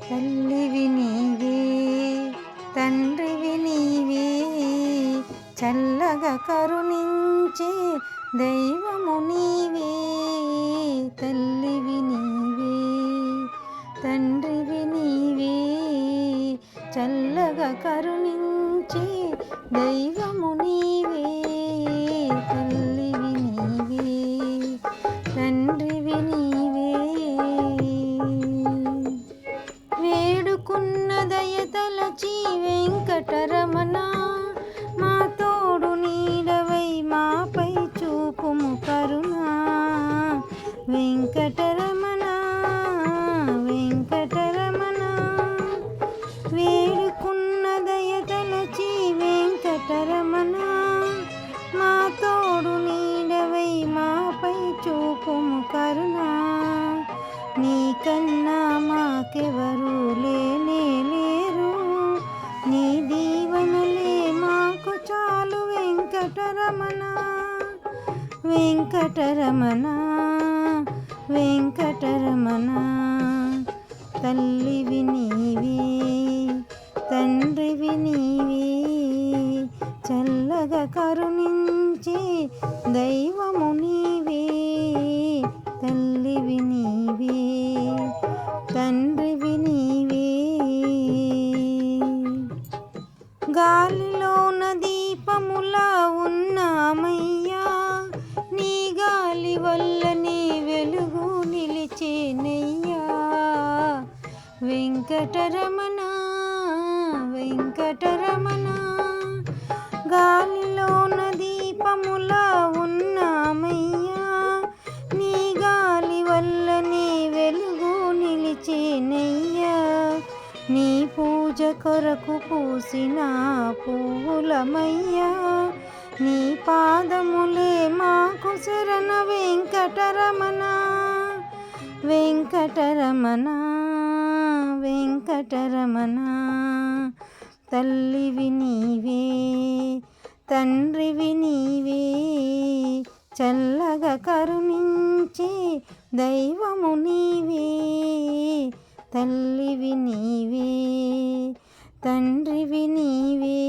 తల్లివి నీవే, తండ్రివి నీవే, చల్లగా కరుణించే దైవము నీవే. తల్లివి నీవే, తండ్రివి నీవే, చల్లగా కరుణించే దైవము నీవే. తల్లివి నీవే, తండ్రివి నీవే. వేడుకున్న దయతలచి వెంకటరమణ, మా తోడు నీడవై మాపై చూపుము కరుణ. వెంకటరమణ, వెంకటరమణ, వేడుకున్న దయతలచి వెంకటరమణ, మా తోడు నీడవై మాపై చూపుము కరుణ. నీకన్నా మాకెవరు లేనే లేరు, నీ దీవెనలే మాకు చాలు వెంకటరమణ. వెంకటరమణ, వెంకటరమణ, తల్లివి నీవే, తండ్రివి నీవే, చల్లగా కరుణించే దైవము నీవే. తల్లివి నీవే, తండ్రివి నీవే. గాలిలోన దీపములా ఉన్నామయ్యా, నీ గాలి వల్లనే వెలుగు నిలిచేనయ్యా. వెంకటరమణ, వెంకటరమణ, గాలిలోన దీపములా ఉన్నామయ్యా, నీ గాలి వల్లనే వెలుగు నిలిచేనయ్యా. నీ పూజ కొరకు పూసిన పువ్వులమయ్యా, నీ పాదములే మాకు శరణ వెంకటరమణ. వెంకటరమణ, వెంకటరమణ, తల్లివి నీవే, తండ్రివి నీవే, చల్లగా కరుణించే దైవము నీవే. తల్లివి నీవే, తండ్రివి నీవే.